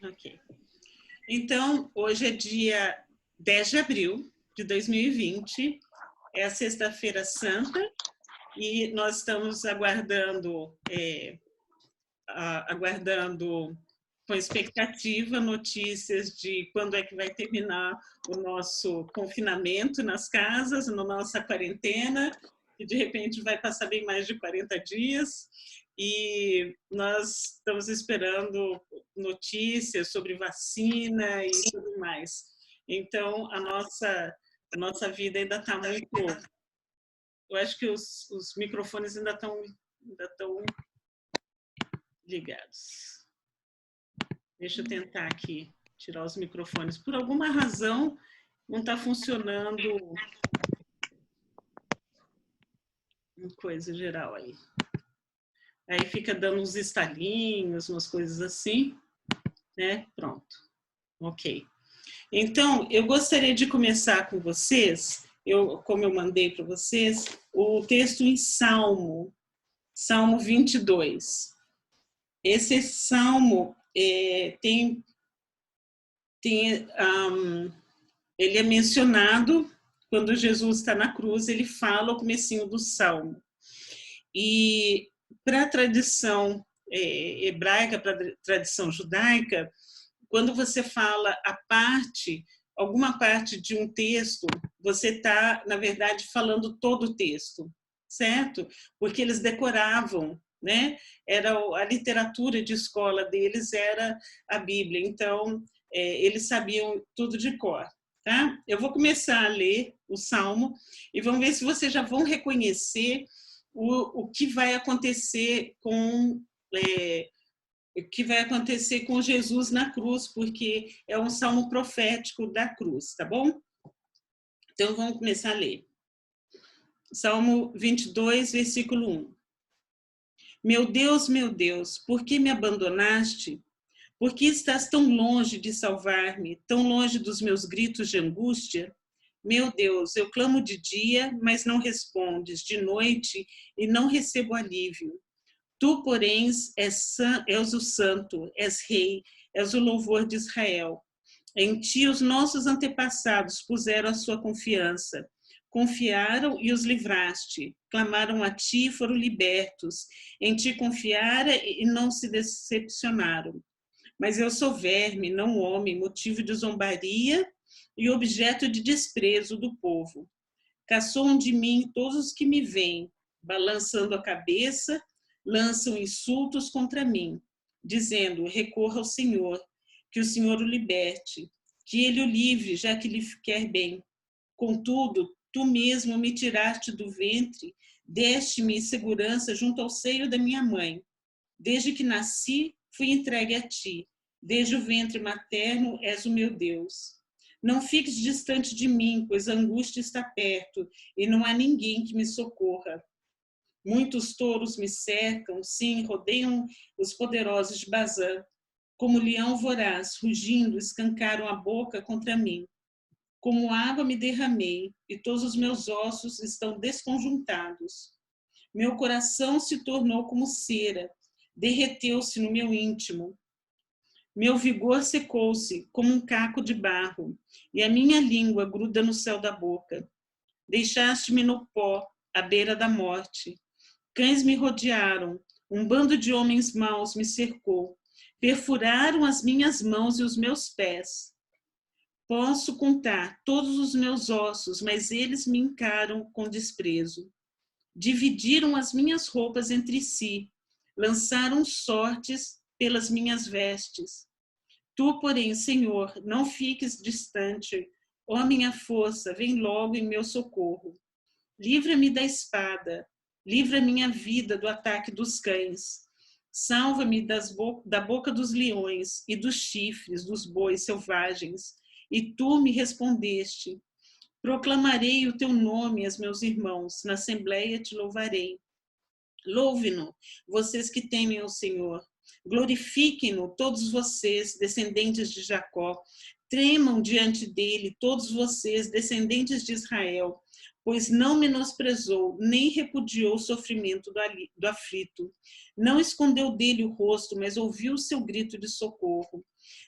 Ok. Então, hoje é dia 10 de abril de 2020, é a Sexta-feira Santa, e nós estamos aguardando com expectativa notícias de quando é que vai terminar o nosso confinamento nas casas, na nossa quarentena, que de repente vai passar bem mais de 40 dias, e nós estamos esperando notícias sobre vacina e tudo mais. Então, a nossa vida ainda está muito... Eu acho que os microfones ainda estão ligados. Deixa eu tentar aqui tirar os microfones. Por alguma razão, não está funcionando uma coisa geral aí. Aí fica dando uns estalinhos, umas coisas assim, né? Pronto. Ok. Então, eu gostaria de começar com vocês, como eu mandei para vocês, o texto em Salmo 22. Esse salmo ele é mencionado quando Jesus está na cruz, ele fala o comecinho do salmo. E para a tradição hebraica, para a tradição judaica, quando você fala alguma parte de um texto, você está, na verdade, falando todo o texto, certo? Porque eles decoravam, né? A literatura de escola deles era a Bíblia, então eles sabiam tudo de cor. Tá? Eu vou começar a ler o Salmo e vamos ver se vocês já vão reconhecer o que vai acontecer com Jesus na cruz, porque é um salmo profético da cruz, tá bom? Então vamos começar a ler. Salmo 22, versículo 1. Meu Deus, por que me abandonaste? Por que estás tão longe de salvar-me, tão longe dos meus gritos de angústia? Meu Deus, eu clamo de dia, mas não respondes, de noite, e não recebo alívio. Tu, porém, és o santo, és rei, és o louvor de Israel. Em ti os nossos antepassados puseram a sua confiança. Confiaram e os livraste. Clamaram a ti e foram libertos. Em ti confiaram e não se decepcionaram. Mas eu sou verme, não homem, motivo de zombaria e objeto de desprezo do povo. Caçoam de mim todos os que me veem, balançando a cabeça, lançam insultos contra mim, dizendo, recorra ao Senhor, que o Senhor o liberte, que ele o livre, já que lhe quer bem. Contudo, tu mesmo me tiraste do ventre, deste-me segurança junto ao seio da minha mãe. Desde que nasci, fui entregue a ti. Desde o ventre materno és o meu Deus. Não fiques distante de mim, pois a angústia está perto e não há ninguém que me socorra. Muitos touros me cercam, sim, rodeiam os poderosos de Bazã. Como leão voraz, rugindo, escancaram a boca contra mim. Como água me derramei, e todos os meus ossos estão desconjuntados. Meu coração se tornou como cera, derreteu-se no meu íntimo. Meu vigor secou-se como um caco de barro, e a minha língua gruda no céu da boca. Deixaste-me no pó, à beira da morte. Cães me rodearam, um bando de homens maus me cercou. Perfuraram as minhas mãos e os meus pés. Posso contar todos os meus ossos, mas eles me encaram com desprezo. Dividiram as minhas roupas entre si, lançaram sortes pelas minhas vestes. Tu, porém, Senhor, não fiques distante. Ó minha força, vem logo em meu socorro. Livra-me da espada, livra minha vida do ataque dos cães. Salva-me da boca dos leões e dos chifres dos bois selvagens. E tu me respondeste. Proclamarei o teu nome aos meus irmãos, na assembleia te louvarei. Louve-no, vocês que temem ao Senhor. Glorifiquem-no, todos vocês, descendentes de Jacó. Tremam diante dele, todos vocês, descendentes de Israel. pois não menosprezou, nem repudiou o sofrimento do aflito. Não escondeu dele o rosto, mas ouviu o seu grito de socorro.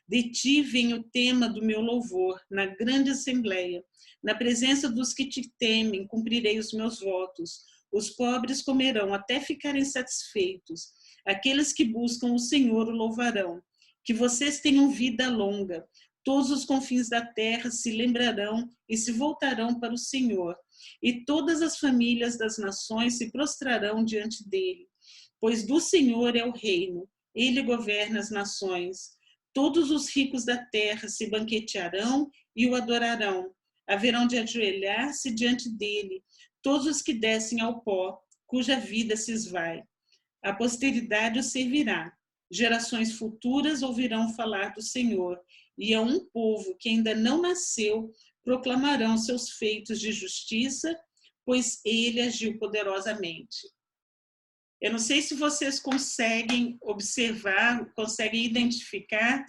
De ti vem o tema do meu louvor, na grande assembleia. Na presença dos que te temem, cumprirei os meus votos. Os pobres comerão até ficarem satisfeitos. Aqueles que buscam o Senhor o louvarão. Que vocês tenham vida longa. Todos os confins da terra se lembrarão e se voltarão para o Senhor. E todas as famílias das nações se prostrarão diante dele. Pois do Senhor é o reino, ele governa as nações. Todos os ricos da terra se banquetearão e o adorarão. Haverão de ajoelhar-se diante dele, todos os que descem ao pó, cuja vida se esvai. A posteridade o servirá. Gerações futuras ouvirão falar do Senhor, e a um povo que ainda não nasceu proclamarão seus feitos de justiça, pois ele agiu poderosamente. Eu não sei se vocês conseguem observar, conseguem identificar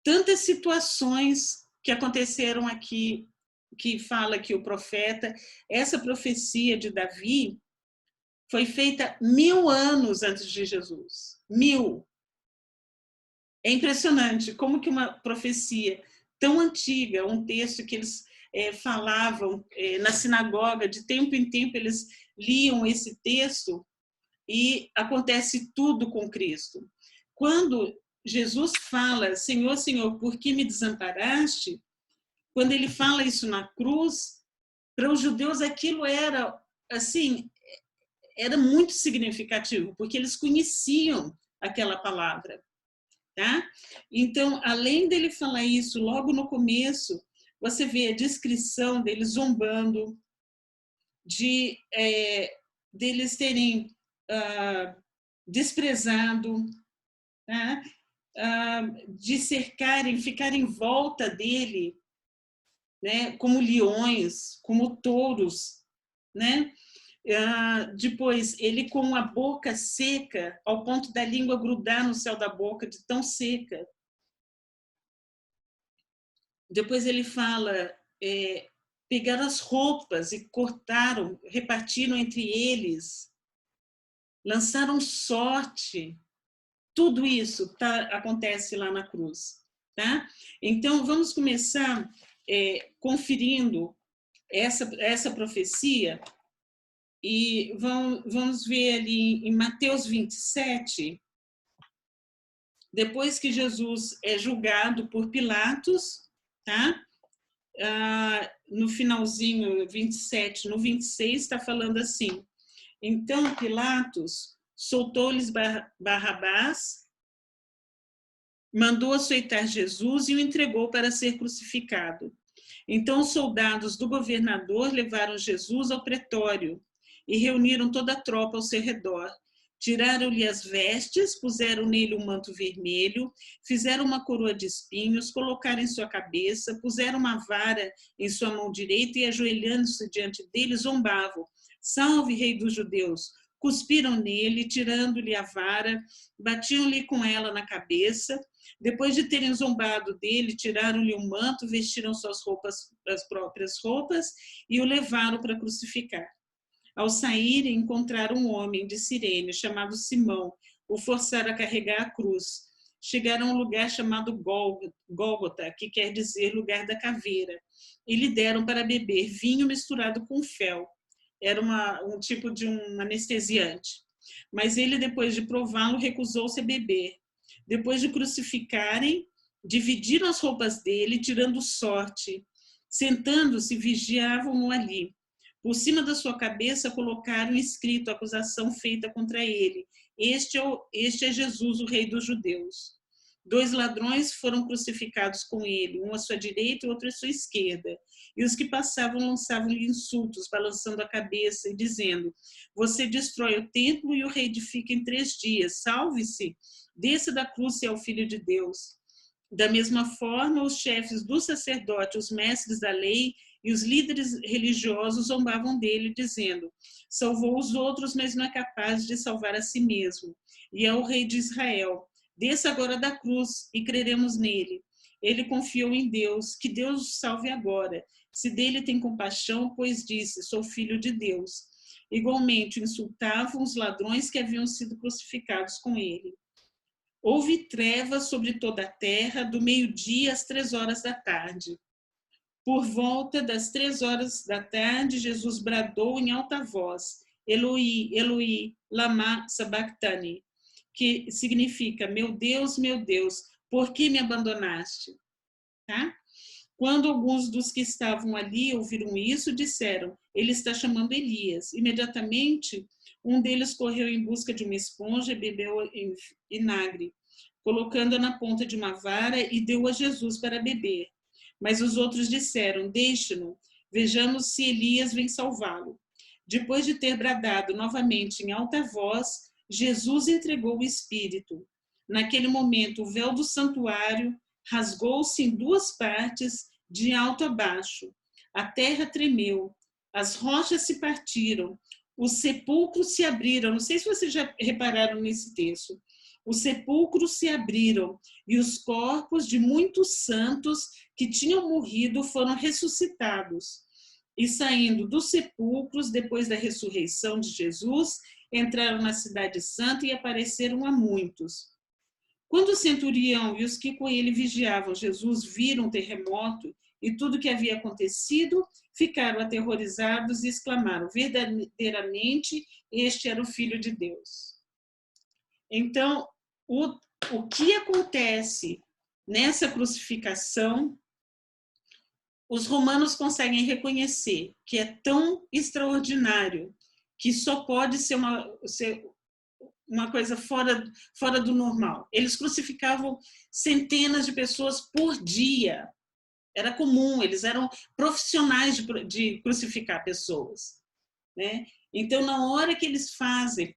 tantas situações que aconteceram aqui, que fala aqui o profeta. Essa profecia de Davi foi feita 1000 anos antes de Jesus. 1000. É impressionante como que uma profecia tão antiga, um texto que eles falavam na sinagoga, de tempo em tempo eles liam esse texto e acontece tudo com Cristo. Quando Jesus fala, Senhor, Senhor, por que me desamparaste? Quando ele fala isso na cruz, para os judeus aquilo era, assim, era muito significativo, porque eles conheciam aquela palavra. Tá? Então, além dele falar isso logo no começo, você vê a descrição deles zombando, deles terem desprezado, tá? De cercarem, ficarem em volta dele, né? Como leões, como touros, né? Depois, ele com a boca seca, ao ponto da língua grudar no céu da boca, de tão seca. Depois ele fala, pegaram as roupas e cortaram, repartiram entre eles, lançaram sorte. Tudo isso acontece lá na cruz. Tá? Então, vamos começar conferindo essa profecia. E vamos ver ali em Mateus 27, depois que Jesus é julgado por Pilatos, tá? No finalzinho, 27, no 26, está falando assim: então Pilatos soltou-lhes Barrabás, mandou açoitar Jesus e o entregou para ser crucificado. Então os soldados do governador levaram Jesus ao pretório e reuniram toda a tropa ao seu redor. Tiraram-lhe as vestes, puseram nele um manto vermelho, fizeram uma coroa de espinhos, colocaram em sua cabeça, puseram uma vara em sua mão direita e, ajoelhando-se diante dele, zombavam: salve, rei dos judeus! Cuspiram nele, tirando-lhe a vara, batiam-lhe com ela na cabeça. Depois de terem zombado dele, tiraram-lhe o manto, vestiram suas roupas, as próprias roupas, e o levaram para crucificar. Ao saírem, encontraram um homem de Cirene, chamado Simão, o forçaram a carregar a cruz. Chegaram a um lugar chamado Gólgota, que quer dizer lugar da caveira, e lhe deram para beber vinho misturado com fel. Era um tipo de um anestesiante. Mas ele, depois de prová-lo, recusou-se a beber. Depois de crucificarem, dividiram as roupas dele, tirando sorte. Sentando-se, vigiavam-no ali. Por cima da sua cabeça colocaram escrito a acusação feita contra ele: este é Jesus, o rei dos judeus. 2 ladrões foram crucificados com ele, um à sua direita e outro à sua esquerda. E os que passavam lançavam-lhe insultos, balançando a cabeça e dizendo: você destrói o templo e o reedifica em 3 dias. Salve-se, desça da cruz se é o Filho de Deus. Da mesma forma, os chefes do sacerdote, os mestres da lei e os líderes religiosos zombavam dele, dizendo: salvou os outros, mas não é capaz de salvar a si mesmo. E é o rei de Israel. Desça agora da cruz e creremos nele. ele confiou em Deus, que Deus o salve agora. Se dele tem compaixão, pois disse, sou filho de Deus. Igualmente, insultavam os ladrões que haviam sido crucificados com ele. Houve trevas sobre toda a terra, do meio-dia às 3 horas da tarde. Por volta das 3 horas da tarde, Jesus bradou em alta voz, Eloi, Eloi, lama sabachthani, que significa, meu Deus, por que me abandonaste? Tá? Quando alguns dos que estavam ali ouviram isso, disseram, ele está chamando Elias. Imediatamente, um deles correu em busca de uma esponja e bebeu em vinagre, colocando-a na ponta de uma vara e deu a Jesus para beber. Mas os outros disseram, deixe-no, vejamos se Elias vem salvá-lo. Depois de ter bradado novamente em alta voz, Jesus entregou o Espírito. Naquele momento, o véu do santuário rasgou-se em 2 partes, de alto a baixo. A terra tremeu, as rochas se partiram, os sepulcros se abriram. Não sei se vocês já repararam nesse texto. Os sepulcros se abriram e os corpos de muitos santos que tinham morrido foram ressuscitados. E saindo dos sepulcros, depois da ressurreição de Jesus, entraram na cidade santa e apareceram a muitos. Quando o centurião e os que com ele vigiavam Jesus viram o terremoto e tudo o que havia acontecido, ficaram aterrorizados e exclamaram, verdadeiramente, este era o Filho de Deus. Então, o que acontece nessa crucificação, os romanos conseguem reconhecer que é tão extraordinário que só pode ser uma coisa fora do normal. Eles crucificavam centenas de pessoas por dia. Era comum, eles eram profissionais de crucificar pessoas, né? Então, na hora que eles fazem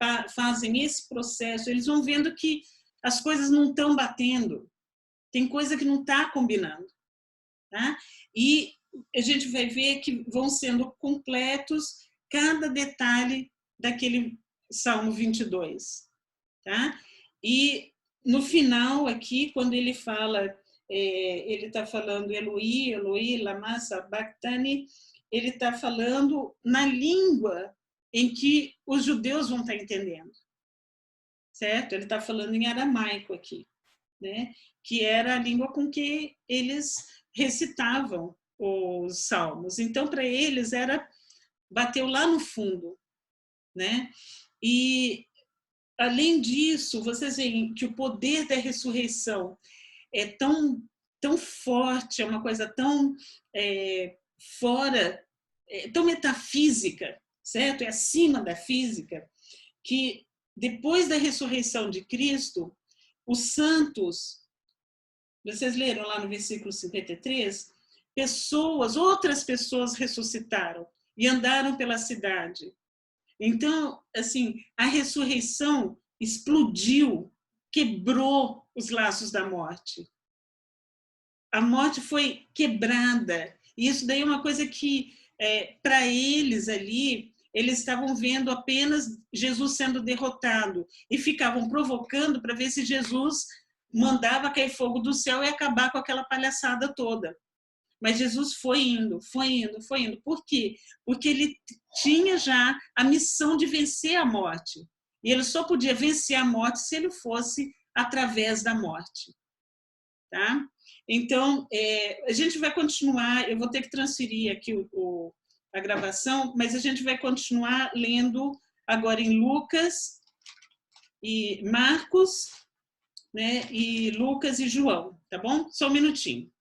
esse processo, eles vão vendo que as coisas não estão batendo, tem coisa que não está combinando. Tá? E a gente vai ver que vão sendo completos cada detalhe daquele Salmo 22. Tá? E no final aqui, quando ele fala, ele está falando Eloi, Eloi, lama sabachthani, ele está falando na língua em que os judeus vão estar entendendo. Certo? Ele está falando em aramaico aqui, né? Que era a língua com que eles recitavam os salmos. Então, para eles, bateu lá no fundo, né? E, além disso, vocês veem que o poder da ressurreição é tão forte, é uma coisa tão fora, tão metafísica, certo? É acima da física, que depois da ressurreição de Cristo, os santos, vocês leram lá no versículo 53, outras pessoas ressuscitaram e andaram pela cidade. Então, assim, a ressurreição explodiu, quebrou os laços da morte. A morte foi quebrada. E isso daí é uma coisa que, para eles ali, eles estavam vendo apenas Jesus sendo derrotado e ficavam provocando para ver se Jesus mandava cair fogo do céu e acabar com aquela palhaçada toda. Mas Jesus foi indo. Por quê? Porque ele tinha já a missão de vencer a morte. E ele só podia vencer a morte se ele fosse através da morte. Tá? Então, a gente vai continuar, eu vou ter que transferir aqui a gravação, mas a gente vai continuar lendo agora em Lucas e Marcos, né, e Lucas e João, tá bom? Só um minutinho.